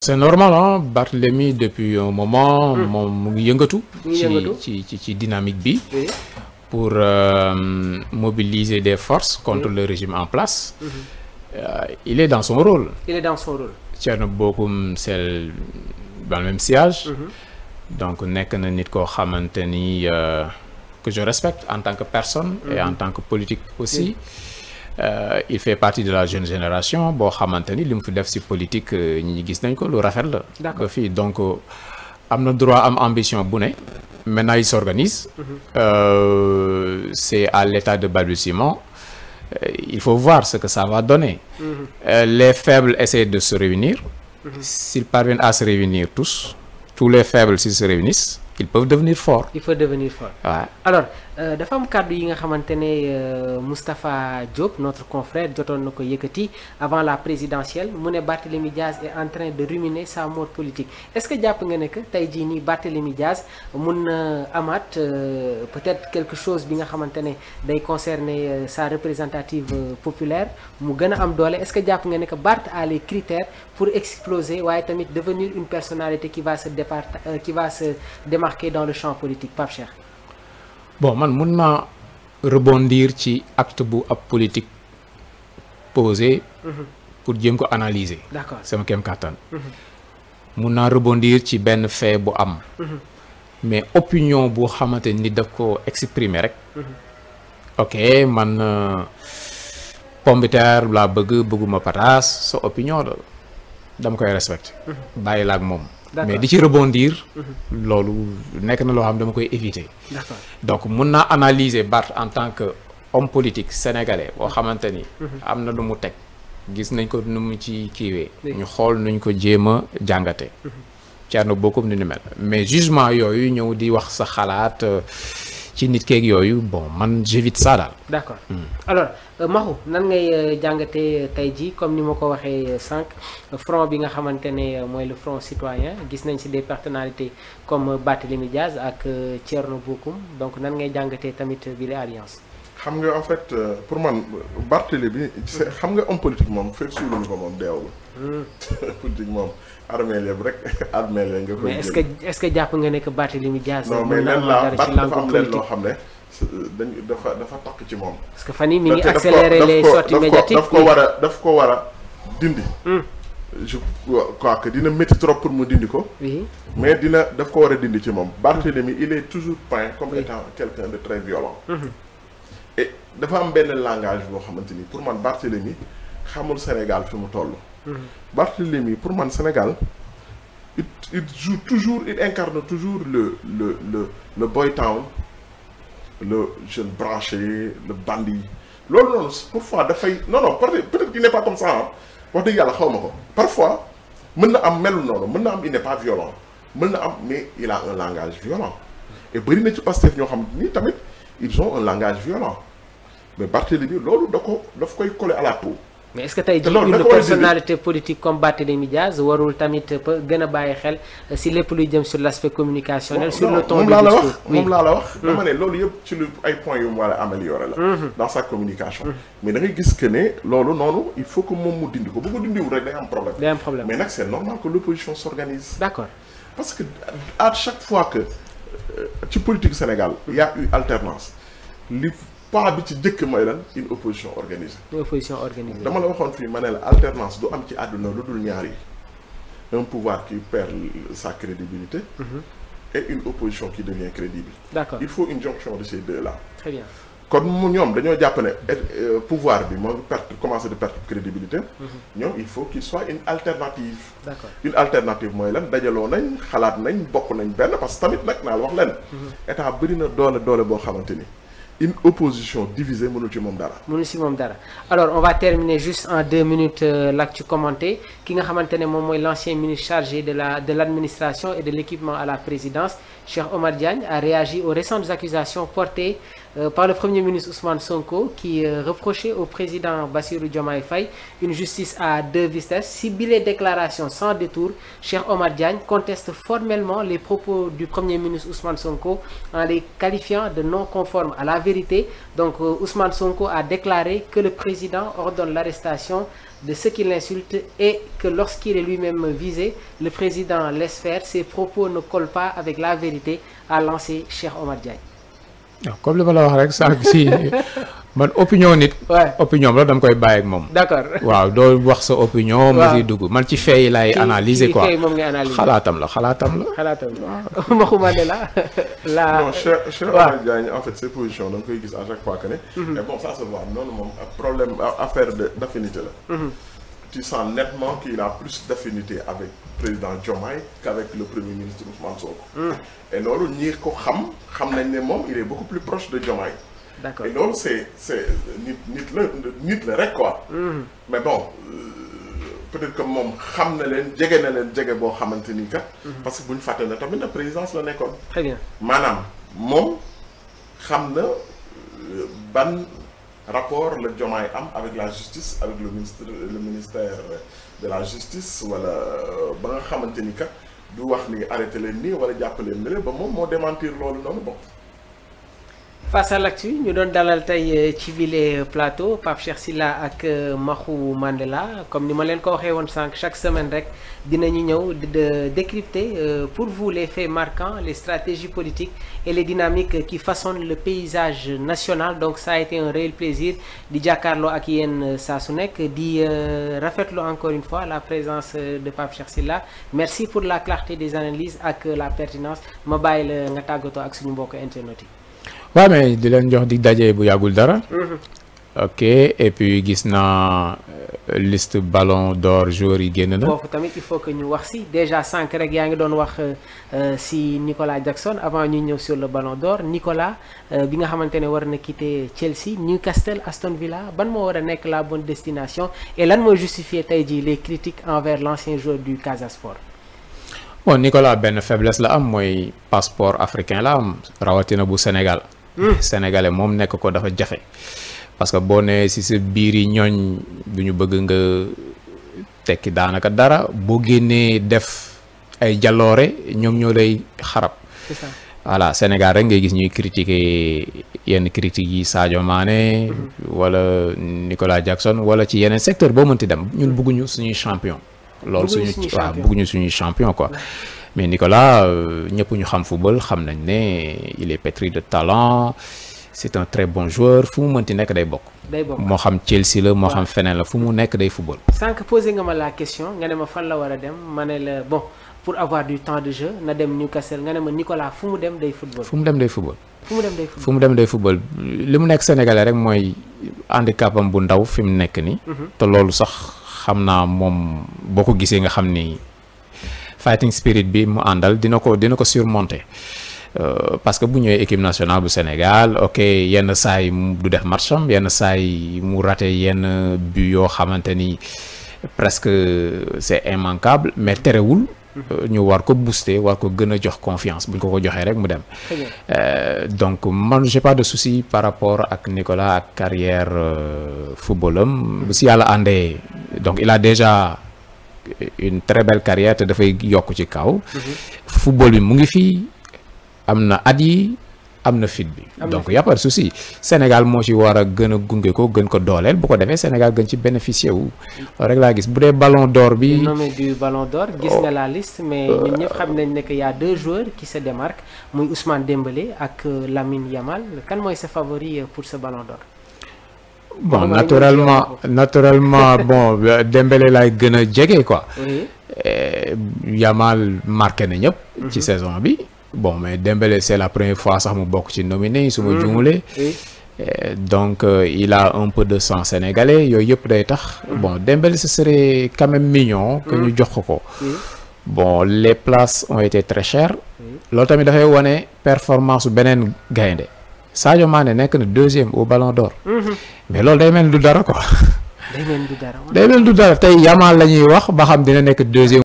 c'est normal hein Barthélemy depuis un moment moom mu ngi yëngatu ci dynamique bi pour mobiliser des forces contre le régime en place. Il est dans son rôle. Thierno Bocoum c'est dans le même sillage. Donc nekk na nit koo xamante ni que je respecte en tant que personne et en tant que politique aussi. Il fait partie de la jeune génération boo xamante ni li mu fi def ci politique ñi gis nañ ko lu rafet la. D'accord fii donc am na droit am ambition bu ne. Maintenant il s'organise. C'est à l'état de balbutiement. Il faut voir ce que ça va donner. Les faibles essaient de se réunir. S'ils parviennent à se réunir tous les faibles s'ils se réunissent, ils peuvent devenir forts. Il faut devenir fort. Ouais. Alors dafa am kàddu yi nga xamante ne Moustapha Diop notre confrère jotoon na ko yëkkati avant la présidentielle mu ne Barthélémy Diaz est en train de ruminer sa mort politique est-ce que jàpp nga ne que tey jii nii Barthélémy Diaz mun na amaat peut-être quelque chose bi nga xamante ne day concerner sa représentative populaire mu gën a am doole est-ce que jàpp nga ne que Barth a les critères pour exploser waaye tamit devenir une personnalité qui va se démarquer dans le champ politique Pape Cheikh. Bon man mun naa rebondir ci acte bu ab politique posé pour jéem ko analyser. D'accord sama kem kàttan. Mun naa rebondir ci benn fait bu am. Mais opinion bu xamante ni daf ko exprimer rek. Ok man pomme de terre laa bëgguma pataas sa opinion la dama koy respecter. Bàyyi la ak moom. Mais di ci rebondir. Loolu nekk na loo xam dama koy éviter. D'accord. Donc mun naa analyser Barth en tant que homme politique sénégalais boo xamante ni. am na lu mu teg gis nañ ko nu mu ci kiiwee. ñu xool nuñ ko jéem a jàngate. Thierno Bocoum ni mel mais jugement yooyu ñëw di wax sa xalaat ci nit keeg yooyu bon man j'évite ça daal. D'accord. Alors Mahou nan ngay jàngatee tey jii comme ni ma ko waxee sànq front bi nga xamante ne mooy le front citoyen gis nañ ci des personnalités comme Barthélémy Diaz ak Thierno Bocoum donc nan ngay jàngatee tamit bi la alliance. xam nga en fait pour man Barthélémy xam nga homme politique moom fekk suuluñu ko moom deewul. politique moom armée lépp rek armée la nga koy. mais est-ce que jàpp nga ne que Barthélémy Diaz. non mais leen la Barth dafa am leen loo xam ne dafa takk ci moom. parce que fan yii mi ngi accélérer les sorties médiatiques daf ko war a dindi. je crois que dina métti trop pour mu dindi ko. oui mais daf ko war a dindi ci moom. Barthélémy il est toujours peint comme étant quelqu'un de très violent. et dafa am benn langage boo xamante ni pour man Barthélémy xamul Sénégal fi mu toll. Barthélémy pour man Sénégal il joue toujours il incarne toujours le boy town le jeune branché le bandit loolu noonu parfois dafay non peut-être qu'il n'est pas comme ça ah wax dëgg yàlla xaw ma ko parfois mën na am melu noonu mën na am il n'est pas violent mën na am mais il a un langage violent et bëri na ci Pastef ñoo xam ni tamit ils ont un langage violent mais Barthélémy loolu daf koy coller à la peau. mais est-ce que tey jii une personnalité politique comme Barthélémy Diaz warul tamit gën a bàyyi xel si lépp luy jëm sur l'aspect communicationnel. sur le ton du discours moom laa la wax dama ne loolu yëpp ci lu ay points yu mu war a améliorer la. dans sa communication. mais da ngay gis que ne loolu noonu il faut que moom mu dindi ko bu ko dindiwul rek day am problème. mais nag c'est normal que l'opposition s'organise. D'accord. parce que à chaque fois que ci politique Sénégal il y a eu alternance pas bi ci njëkk mooy lan une opposition organisée. Une opposition organisée. dama la waxoon fii ma ne la alternance du am ci àdduna lu dul ñaar yi un pouvoir qui perd sa crédibilité. Et une opposition qui devient crédible. D'accord. Il faut une jonction de ces deux-là. Très bien. Comme ñoom dañoo jàpp ne pouvoir bi moo ngi commencer de perdre crédibilité. ñoom il faut qu'il soit une alternative. D'accord. Une alternative mooy lan dajaloo nañ xalaat nañ bokk nañ benn parce que tamit nag naa la wax leen. état bëri na doole boo xamante ni. Une opposition divisée mënul ci moom dara. mënul ci moom dara alors on va terminer juste en 2 minutes l'actu commenté ki nga xamante ne moom mooy l'ancien ministre chargé de l'administration et de l'équipement à la présidence Cheikh Omar Diagne a réagi aux récentes accusations portées par le Premier ministre Ousmane Sonko qui reprochait au président Bassirou Diomaye Faye une justice à deux vitesses. Si bile déclaration sans détour, Cheikh Omar Diagne conteste formellement les propos du Premier ministre Ousmane Sonko en les qualifiant de non conformes à la vérité. Donc Ousmane Sonko a déclaré que le président ordonne l'arrestation de ceux qui l'insultent et que lorsqu'il est lui-même visé, le président laisse faire. Ses propos ne collent pas avec la vérité, a lancé Cheikh Omar Diagne. Comme le ma la wax rek sànq si man opinion nit. opinion la dama koy bàyyi ak moom. d'accord waaw doo wax sa opinion. mu si dugg man ci fee yi laay analyser quoi. xalaatam la. Maxu Mandela la. non Cheikh Omar Diagne en fait ses positions da nga koy gis à chaque fois que ne. mais bon ça se voit noonu moom problème affaire d'affinité la. Tu sens nettement qu'il a plus d'affinité avec le président Diomaye qu'avec le Premier ministre Ousmane Sonko. Et loolu ñi ko xam nañ ne moom il est beaucoup plus proche de Diomaye. D'accord. Et loolu c'est nit la rek quoi. Mais bon peut-être que moom xam na leen jege boo xamante ni kat. parce que bu ñu fàtte na tamit na présidence la nekkoon. Très bien maanaam moom xam na ban rapport le Diomaye am avec la justice avec le ministère de la justice wala ba nga xamante ni kat du wax ni arrêté leen nii wala jàpp leen ne ba moom moo démentir loolu noonu bon. Face à l'actu ñu doon dalal tey ci bile plateau Pape Cheikh Sylla ak Maxu Mandela comme ni ma leen ko waxee woon sànq chaque semaine rek dinañu ñëw de décrypter pour vous les faits marquants, les stratégies politiques et les dynamiques qui façonnent le paysage national. Donc ça a été un réel plaisir di jàkkaarloo ak yéen saa su nekk di rafetlu encore une fois la présence de Pape Cheikh Sylla. Merci pour la clarté des analyses ak la pertinence. Ma bàyyi la nga tàggatoo ak suñu mbokk internet yi. waaw mais di leen jox dig daje bu yàggul dara. ok et puis gis naa liste ballon d'or joueurs yi génn na. foofu tamit il faut que ñu wax si déjà sànq rek yaa ngi doon wax si Nicolas Jackson avant ñu ñëw sur le ballon d'or. Nicolas bi nga xamante ne war na quitter Chelsea, Newcastle, Aston Villa ban moo war a nekk la bonne destination et lan mooy justifier tey jii les critiques envers l'ancien joueur du Casa Sport. bon Nicolas benn faiblesse la am mooy passeport africain la am rawatina bu Sénégal. Sénégalais moom nekk ko dafa jafe parce que boo nee si sa biir yi ñooñ du ñu bëgg nga tekki daanaka dara boo génnee def ay jaloore ñoom ñoo lay xarab. C'est ça. Voilà Sénégal rek ngay gis ñuy critiquer yenn critiques yi Sadio Mané wala Nicolas Jackson wala ci yeneen secteur boo mënti dem ñun bëgguñu suñuy champion. loolu bëgguñu suñuy champion quoi. Mais Nicolas ñëpp ñu xam football xam nañ ne il est pétri de talent c'est un très bon joueur fu mu mënti nekk day bokk. moo xam Chelsea la moo xam feneen la fu mu nekk day football. sànq posé nga ma la question nga ne ma fan la war a dem ma ne la bon pour avoir du temps de jeu na dem Newcastle nga ne ma Nicolas fu mu dem day football. fu mu dem day football li mu nekk Sénégalais rek mooy handicapam bu ndaw fi mu nekk ni te loolu sax xam naa moom boo ko gisee nga xam ni. fighting spirit bi mu àndal dina ko surmonter parce que bu ñëwee équipe nationale bu Sénégal ok yenn saa yi du def matcham yenn saa yi mu raté yenn but yoo xamante ni presque c'est immanquable mais terewul ñu war ko booster war ko gën a jox confiance bu ñu ko joxee rek mu dem. Donc man j'ai pas de souci par rapport ak Nicolas ak carrière footballam bu si yàlla àndee donc il a déjà une très belle carrière te dafay yokk ci kaw. football bi mu ngi fii am na at yi am na fit bi. donc y a pas de souci Sénégal moo ci war a gën a gunge ko gën ko dooleel bu ko defee Sénégal gën ci bénéficier wu. rek laa gis bu dee ballon d'or bi. nommé du ballon d'or gis nga la liste mais ñun ñëpp xam nañ ne que y a deux joueurs qui se démarquent muy Ousmane Dembélé ak Lamine Yamal kan mooy sa favori pour ce ballon d'or. Bon naturellement bon Dembélé laay gën a jege quoi. Yamal marqué na ñëpp. ci saison bi. Bon mais Dembélé c'est la première fois sax mu bokk ci nominé yi su ma juumulee. Donc il a un peu de sang sénégalais yooyu yëpp day tax. Bon Dembélé ce serait quand même mignon. que ñu jox ko. Bon les places ont été très chères. loolu tamit dafay wane performance su beneen gaynde Sadio Mané nekk na deuxième au ballon d'or. mais loolu day mel du dara quoi. day mel du dara tey Yamal la ñuy wax ba xam dina nekk deuxième.